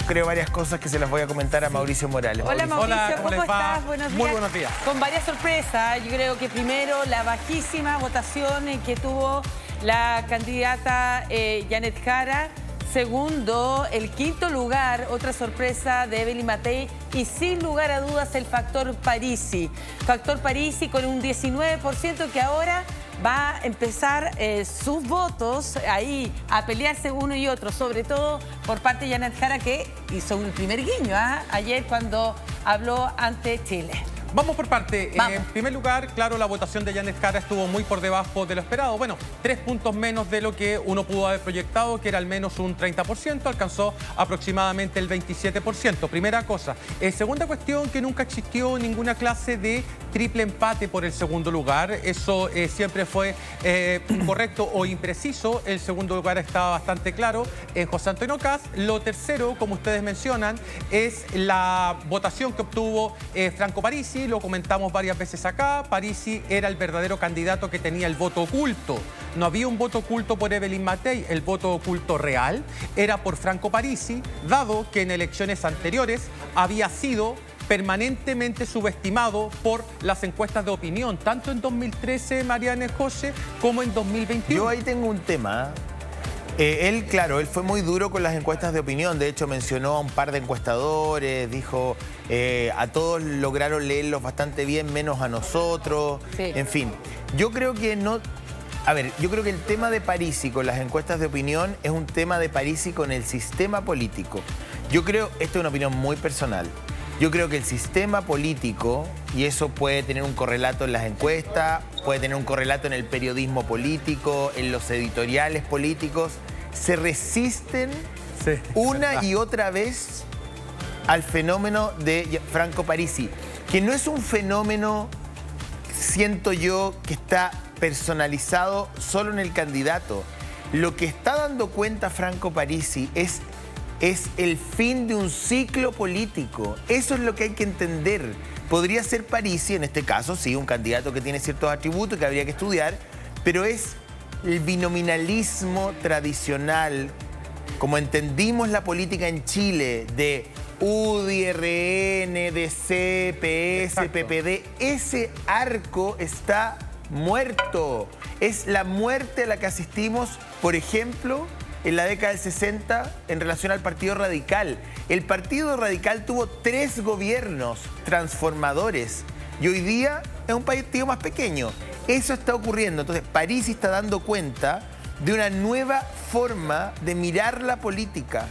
creo, varias cosas que se las voy a comentar a Mauricio Morales. Hola Mauricio, ¿cómo les va? estás? Buenos días. Muy buenos días. Con varias sorpresas. Yo creo que primero la bajísima votación que tuvo la candidata Janet Jara. Segundo, el quinto lugar, otra sorpresa de Evelyn Matei. Y sin lugar a dudas el factor Parisi. Factor Parisi con un 19% que ahora va a empezar sus votos ahí a pelearse uno y otro, sobre todo por parte de Janet Jara, que hizo un primer guiño ayer cuando habló ante Chile. Vamos por parte. Vamos. En primer lugar, claro, la votación de Janet Jara estuvo muy por debajo de lo esperado. Bueno, 3 puntos menos de lo que uno pudo haber proyectado, que era al menos un 30%, alcanzó aproximadamente el 27%. Primera cosa. Segunda cuestión, que nunca existió ninguna clase de triple empate por el segundo lugar. Eso siempre fue incorrecto o impreciso. El segundo lugar estaba bastante claro en José Antonio Kast. Lo tercero, como ustedes mencionan, es la votación que obtuvo Franco Parisi. Lo comentamos varias veces acá. Parisi era el verdadero candidato que tenía el voto oculto. No había un voto oculto por Evelyn Matei. El voto oculto real era por Franco Parisi, dado que en elecciones anteriores había sido permanentemente subestimado por las encuestas de opinión, tanto en 2013, Mariana José, como en 2021. Yo ahí tengo un tema. Él, claro, él fue muy duro con las encuestas de opinión. De hecho, mencionó a un par de encuestadores, dijo, a todos lograron leerlos bastante bien, menos a nosotros. Sí. En fin, yo creo que no... A ver, yo creo que el tema de Parisi con las encuestas de opinión es un tema de Parisi con el sistema político. Yo creo, esto es una opinión muy personal, yo creo que el sistema político, y eso puede tener un correlato en las encuestas, puede tener un correlato en el periodismo político, en los editoriales políticos, se resisten una y otra vez al fenómeno de Franco Parisi, que no es un fenómeno, siento yo, que está personalizado solo en el candidato. Lo que está dando cuenta Franco Parisi es el fin de un ciclo político. Eso es lo que hay que entender. Podría ser Parisi, en este caso, sí, un candidato que tiene ciertos atributos que habría que estudiar, pero es el binominalismo tradicional, como entendimos la política en Chile, de UDI, RN, DC, PS, Exacto. PPD. Ese arco está muerto. Es la muerte a la que asistimos, por ejemplo, en la década del 60 en relación al Partido Radical. El Partido Radical tuvo 3 gobiernos transformadores y hoy día es un partido más pequeño. Eso está ocurriendo. Entonces, Parisi está dando cuenta de una nueva forma de mirar la política.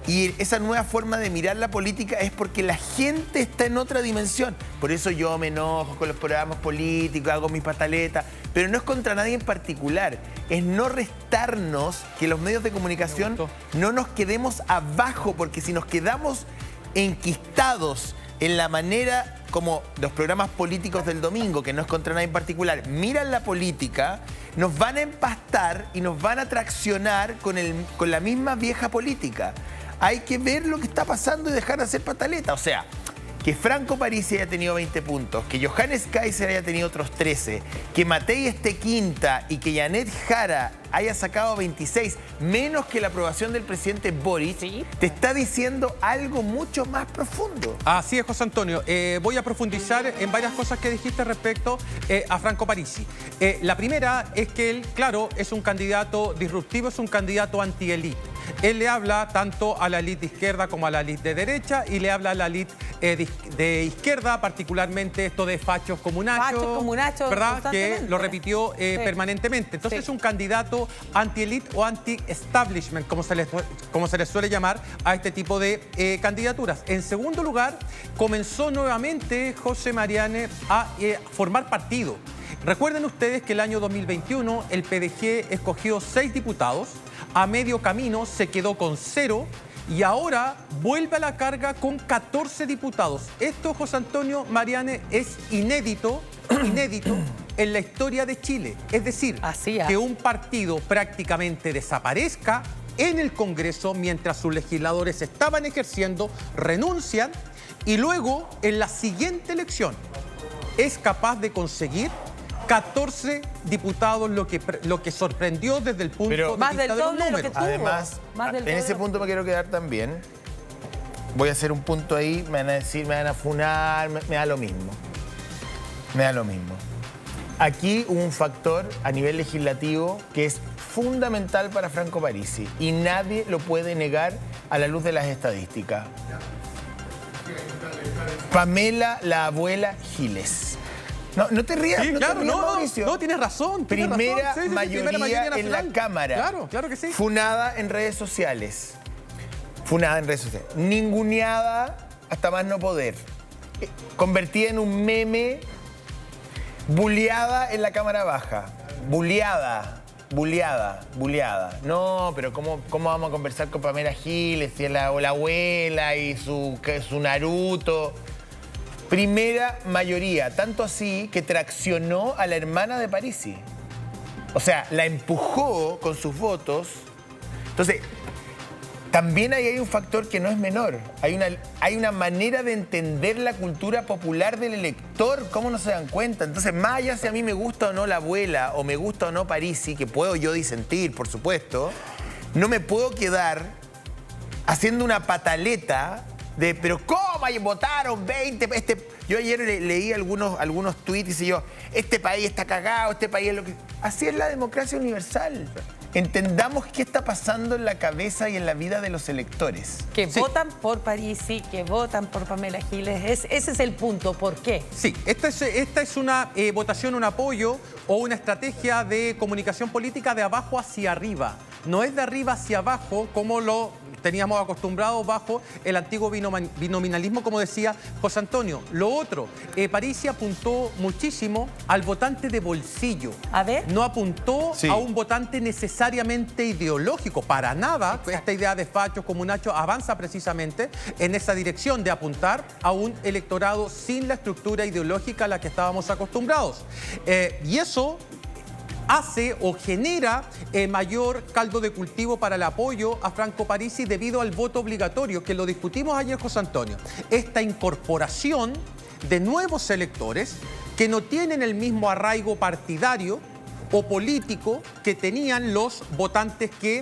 Y esa nueva forma de mirar la política es porque la gente está en otra dimensión. Por eso yo me enojo con los programas políticos, hago mis pataletas, pero no es contra nadie en particular. Es no restarnos que los medios de comunicación no nos quedemos abajo, porque si nos quedamos enquistados en la manera como los programas políticos del domingo, que no es contra nadie en particular, miran la política, nos van a empastar y nos van a traccionar con la misma vieja política. Hay que ver lo que está pasando y dejar de hacer pataleta. O sea, que Franco Parisi haya tenido 20 puntos, que Johannes Kaiser haya tenido otros 13, que Matei esté quinta y que Janet Jara haya sacado 26, menos que la aprobación del presidente Boric, Sí. te está diciendo algo mucho más profundo. Así es, José Antonio. Voy a profundizar en varias cosas que dijiste respecto a Franco Parisi. La primera es que él, claro, es un candidato disruptivo, es un candidato anti-elite. Él le habla tanto a la élite de izquierda como a la élite de derecha y le habla a la élite de izquierda, particularmente esto de fachos comunachos, ¿verdad? Que lo repitió permanentemente. Entonces es un candidato anti-elite o anti-establishment, como se les suele llamar a este tipo de candidaturas. En segundo lugar, comenzó nuevamente José Mariane a formar partido. Recuerden ustedes que el año 2021 el PDG escogió 6 diputados, a medio camino se quedó con 0 y ahora vuelve a la carga con 14 diputados. Esto, José Antonio, Mariane, es inédito en la historia de Chile. Es decir, que un partido prácticamente desaparezca en el Congreso mientras sus legisladores estaban ejerciendo, renuncian y luego en la siguiente elección es capaz de conseguir 14 diputados, lo que sorprendió desde el punto de vista de los números. Además, en ese punto me quiero quedar también. voy a hacer un punto ahí, me van a decir, me van a funar, me da lo mismo. Me da lo mismo. Aquí hubo un factor a nivel legislativo que es fundamental para Franco Parisi y nadie lo puede negar a la luz de las estadísticas. Pamela, la abuela Giles. No te rías, Sí, no claro, te rías, no, Mauricio. no, tienes razón. Primera mayoría en la nacional. Cámara. Claro, claro que sí. Funada en redes sociales. Funada en redes sociales. Ninguneada hasta más no poder. Convertida en un meme. Bulleada en la Cámara Baja. Bulleada. No, pero ¿cómo vamos a conversar con Pamela Giles y la abuela y su Naruto? Primera mayoría, tanto así que traccionó a la hermana de Parisi. O sea, la empujó con sus votos. Entonces, también ahí hay un factor que no es menor. Hay una manera de entender la cultura popular del elector. ¿Cómo no se dan cuenta? Entonces, más allá si a mí me gusta o no la abuela o me gusta o no Parisi, que puedo yo disentir, por supuesto, no me puedo quedar haciendo una pataleta de, pero ¿cómo votaron 20? Yo ayer leí algunos tweets y yo, este país está cagado, este país es lo que... Así es la democracia universal. Entendamos qué está pasando en la cabeza y en la vida de los electores. Que votan por Parisi, que votan por Pamela Giles. Ese es el punto. ¿Por qué? Sí, esta es una votación, un apoyo o una estrategia de comunicación política de abajo hacia arriba. No es de arriba hacia abajo como lo teníamos acostumbrados bajo el antiguo binominalismo, como decía José Antonio. Lo otro, Parisi apuntó muchísimo al votante de bolsillo. A ver. No apuntó a un votante necesariamente ideológico. Para nada. Exacto. Esta idea de fachos, comunachos, avanza precisamente en esa dirección de apuntar a un electorado sin la estructura ideológica a la que estábamos acostumbrados. Y eso hace o genera mayor caldo de cultivo para el apoyo a Franco Parisi debido al voto obligatorio, que lo discutimos ayer, José Antonio. Esta incorporación de nuevos electores que no tienen el mismo arraigo partidario o político que tenían los votantes que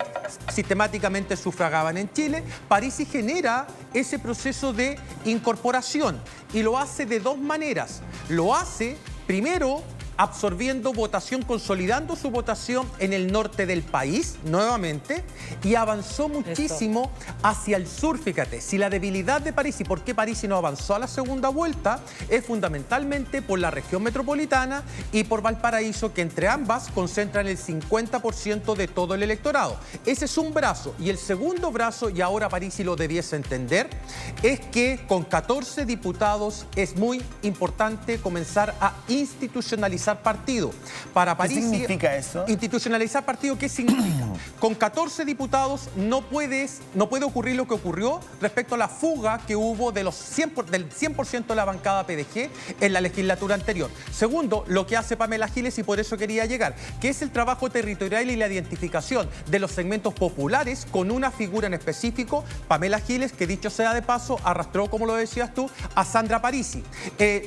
sistemáticamente sufragaban en Chile. Parisi genera ese proceso de incorporación y lo hace de dos maneras. Lo hace, primero, absorbiendo votación, consolidando su votación en el norte del país, nuevamente, y avanzó muchísimo hacia el sur, fíjate. Si la debilidad de Parisi, ¿por qué Parisi no avanzó a la segunda vuelta? Es fundamentalmente por la región metropolitana y por Valparaíso, que entre ambas concentran el 50% de todo el electorado. Ese es un brazo. Y el segundo brazo, y ahora Parisi lo debiese entender, es que con 14 diputados es muy importante comenzar a institucionalizar partido. Para Parisi, ¿qué significa eso? Institucionalizar partido, ¿qué significa? Con 14 diputados no puede ocurrir lo que ocurrió respecto a la fuga que hubo del 100% de la bancada PDG en la legislatura anterior. Segundo, lo que hace Pamela Giles, y por eso quería llegar, que es el trabajo territorial y la identificación de los segmentos populares con una figura en específico, Pamela Giles, que dicho sea de paso, arrastró, como lo decías tú, a Sandra Parisi.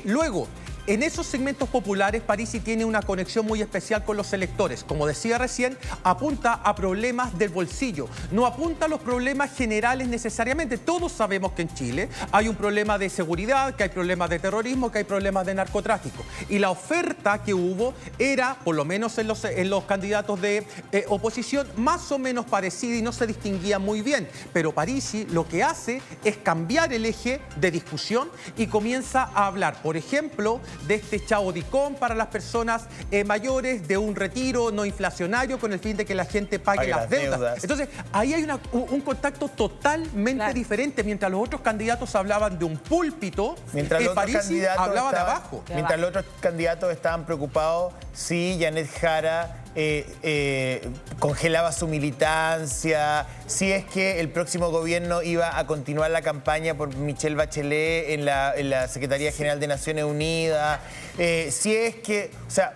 Luego, en esos segmentos populares, Parisi tiene una conexión muy especial con los electores. Como decía recién, apunta a problemas del bolsillo. No apunta a los problemas generales necesariamente. Todos sabemos que en Chile hay un problema de seguridad, que hay problemas de terrorismo, que hay problemas de narcotráfico. Y la oferta que hubo era, por lo menos en los candidatos de oposición, más o menos parecida y no se distinguía muy bien. Pero Parisi lo que hace es cambiar el eje de discusión y comienza a hablar, por ejemplo, de este chavodicón para las personas mayores, de un retiro no inflacionario con el fin de que la gente pague las deudas. Entonces, ahí hay un contacto totalmente diferente. Mientras los otros candidatos hablaban de un púlpito, Parisi hablaba de abajo. Mientras los otros candidatos estaban preocupados si Janet Jara congelaba su militancia, si es que el próximo gobierno iba a continuar la campaña por Michelle Bachelet en la Secretaría General de Naciones Unidas, si es que, o sea,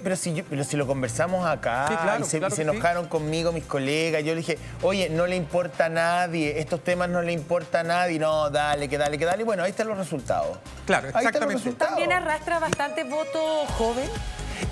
pero si lo conversamos acá, sí, claro, y se enojaron conmigo mis colegas, yo le dije, oye, no le importa a nadie, estos temas no le importa a nadie, no, dale, y bueno, ahí están los resultados. Claro, exactamente. ¿También arrastra bastante voto joven?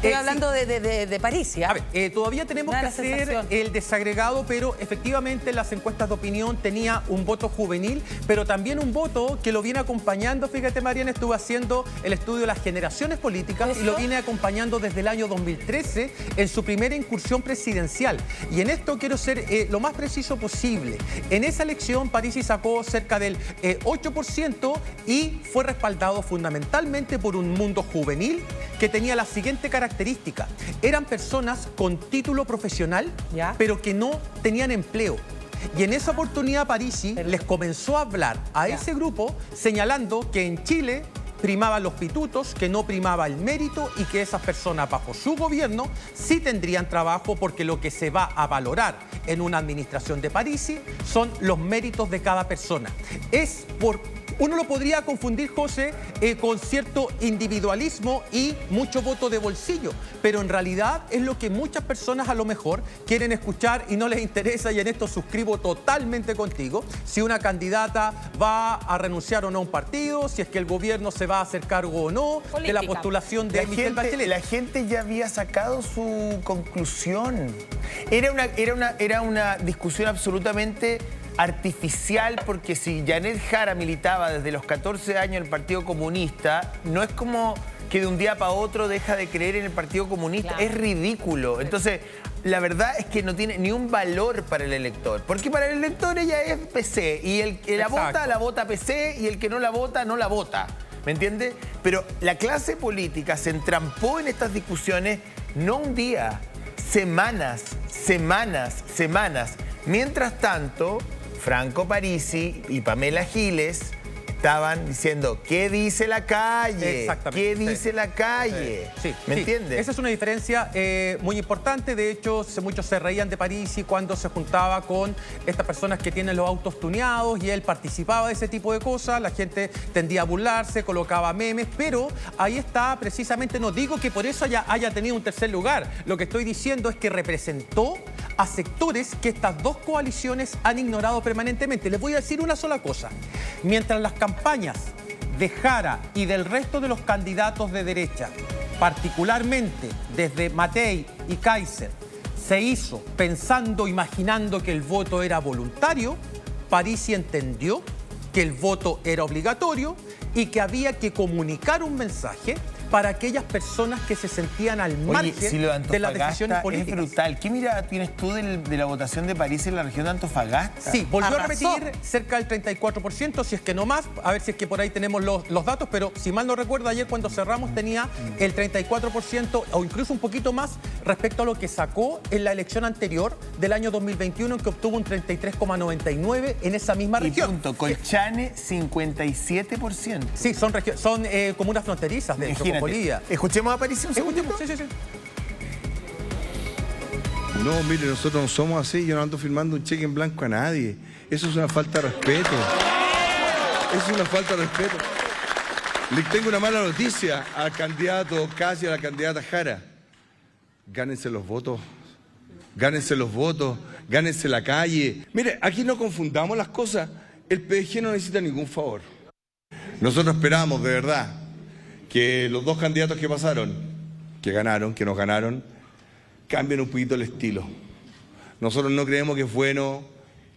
Estoy hablando de París, ¿ya? A ver, todavía tenemos que hacer el desagregado, pero efectivamente las encuestas de opinión tenía un voto juvenil, pero también un voto que lo viene acompañando. Fíjate, Mariana, estuve haciendo el estudio de las generaciones políticas y lo viene acompañando desde el año 2013 en su primera incursión presidencial. Y en esto quiero ser lo más preciso posible. En esa elección, Parisi sacó cerca del 8% y fue respaldado fundamentalmente por un mundo juvenil que tenía la siguiente característica. Eran personas con título profesional, pero que no tenían empleo. Y en esa oportunidad Parisi les comenzó a hablar a ese grupo señalando que en Chile primaban los pitutos, que no primaba el mérito y que esas personas bajo su gobierno sí tendrían trabajo, porque lo que se va a valorar en una administración de Parisi son los méritos de cada persona. Uno lo podría confundir, José, con cierto individualismo y mucho voto de bolsillo, pero en realidad es lo que muchas personas a lo mejor quieren escuchar y no les interesa, y en esto suscribo totalmente contigo, si una candidata va a renunciar o no a un partido, si es que el gobierno se va a hacer cargo o no, política, de la postulación de Michelle Bachelet. La gente ya había sacado su conclusión. Era una discusión absolutamente artificial, porque si Janet Jara militaba desde los 14 años en el Partido Comunista, no es como que de un día para otro deja de creer en el Partido Comunista. Claro. Es ridículo. Entonces, la verdad es que no tiene ni un valor para el elector, porque para el elector ella es PC y el que la vota PC, y el que no la vota, no la vota. ¿Me entiende? Pero la clase política se entrampó en estas discusiones no un día, semanas. Mientras tanto, Franco Parisi y Pamela Giles estaban diciendo, ¿qué dice la calle? Exactamente. ¿Qué dice la calle? Sí. ¿Me entiendes? Esa es una diferencia muy importante. De hecho, muchos se reían de Parisi cuando se juntaba con estas personas que tienen los autos tuneados y él participaba de ese tipo de cosas. La gente tendía a burlarse, colocaba memes, pero ahí está precisamente, no digo que por eso haya tenido un tercer lugar. Lo que estoy diciendo es que representó a sectores que estas dos coaliciones han ignorado permanentemente. Les voy a decir una sola cosa. Mientras las campañas de Jara y del resto de los candidatos de derecha, particularmente desde Matei y Kaiser, se hizo pensando, imaginando que el voto era voluntario, Parisi entendió que el voto era obligatorio y que había que comunicar un mensaje para aquellas personas que se sentían al margen de las decisiones políticas. Es brutal. ¿Qué mirada tienes tú de la votación de París en la región de Antofagasta? Sí, volvió a repetir cerca del 34%, si es que no más. A ver si es que por ahí tenemos los datos, pero si mal no recuerdo, ayer cuando cerramos tenía el 34% o incluso un poquito más respecto a lo que sacó en la elección anterior del año 2021, en que obtuvo un 33,99% en esa misma región. Punto. Colchane, 57%. Sí, son comunas fronterizas de Bolivia. Escuchemos a Parisi un segundo. Sí. No, mire, nosotros no somos así. Yo no ando firmando un cheque en blanco a nadie. Eso es una falta de respeto. Eso es una falta de respeto. Les tengo una mala noticia al candidato Casi, a la candidata Jara. Gánense los votos. Gánense los votos. Gánense la calle. Mire, aquí no confundamos las cosas. El PDG no necesita ningún favor. Nosotros esperamos, de verdad, que los dos candidatos que pasaron, que nos ganaron, cambien un poquito el estilo. Nosotros no creemos que es bueno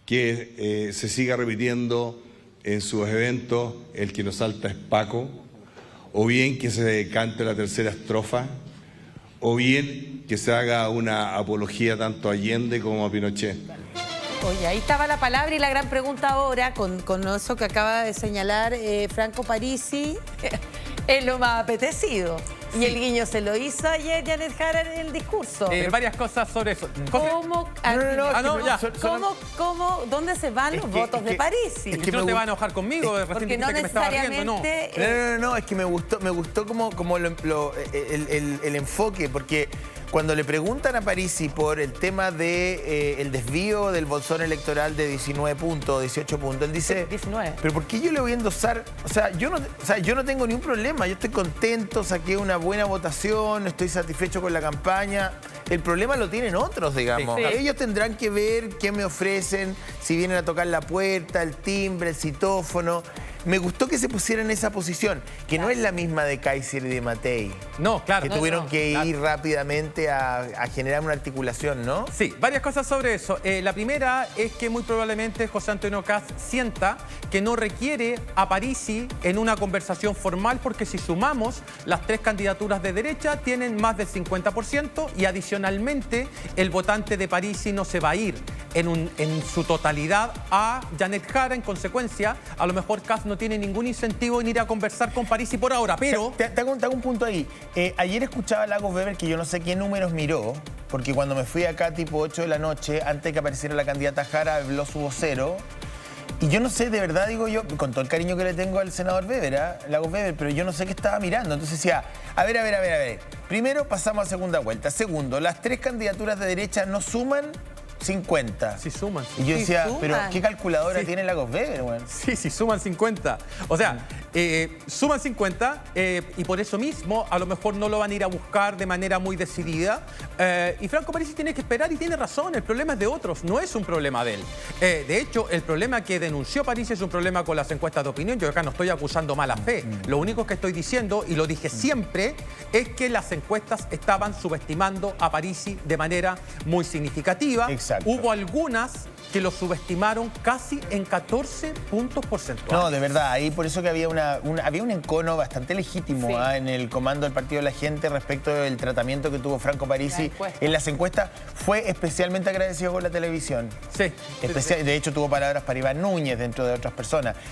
que se siga repitiendo en sus eventos el que nos salta es Paco, o bien que se cante la tercera estrofa, o bien que se haga una apología tanto a Allende como a Pinochet. Oye, ahí estaba la palabra y la gran pregunta ahora, con eso que acaba de señalar Franco Parisi. Es lo más apetecido. Sí. Y el guiño se lo hizo ayer Janet Jara en el discurso. Varias cosas sobre eso. ¿Dónde se van los votos de Parisi? Es que no te va a enojar conmigo. Porque no necesariamente... No, es que me gustó como el enfoque, porque cuando le preguntan a Parisi por el tema de el desvío del bolsón electoral de 19 puntos, 18 puntos, él dice, 19. ¿Pero por qué yo le voy a endosar? Yo no tengo ningún problema, yo estoy contento, saqué una buena votación, estoy satisfecho con la campaña. El problema lo tienen otros, digamos. Sí. Ellos tendrán que ver qué me ofrecen, si vienen a tocar la puerta, el timbre, el citófono. me gustó que se pusiera en esa posición, que no es la misma de Kaiser y de Matei. No, claro. Que no, tuvieron no, que claro. ir rápidamente a generar una articulación, ¿no? Sí, varias cosas sobre eso. La primera es que muy probablemente José Antonio Kast sienta que no requiere a Parisi en una conversación formal, porque si sumamos las tres candidaturas de derecha tienen más del 50% y adicionalmente el votante de Parisi no se va a ir en su totalidad a Janet Jara. En consecuencia, a lo mejor Kast no tiene ningún incentivo en ir a conversar con Parisi por ahora, pero... Te hago un punto ahí. Ayer escuchaba a Lagos Weber, que yo no sé qué números miró, porque cuando me fui acá tipo 8 de la noche, antes de que apareciera la candidata Jara, habló su vocero. Y yo no sé, de verdad digo yo, con todo el cariño que le tengo al senador Weber, Lagos Weber, pero yo no sé qué estaba mirando. Entonces decía, a ver. Primero pasamos a segunda vuelta. Segundo, las tres candidaturas de derecha no suman 50. Sí suman. Y yo Sí decía, suman. pero ¿qué calculadora Sí. tiene Lagos Weber, weón? Sí, suman 50. O sea, suman 50 y por eso mismo a lo mejor no lo van a ir a buscar de manera muy decidida. Y Franco Parisi tiene que esperar y tiene razón. El problema es de otros, no es un problema de él. De hecho, el problema que denunció Parisi es un problema con las encuestas de opinión. Yo acá no estoy acusando mala fe. Lo único que estoy diciendo, y lo dije siempre, es que las encuestas estaban subestimando a Parisi de manera muy significativa. Exacto. Hubo algunas que lo subestimaron casi en 14 puntos porcentuales. No, de verdad, ahí por eso que había había un encono bastante legítimo Sí. En el comando del Partido de la Gente respecto del tratamiento que tuvo Franco Parisi encuesta. en las encuestas. Fue especialmente agradecido con la televisión. Sí. De hecho, tuvo palabras para Iván Núñez, dentro de otras personas.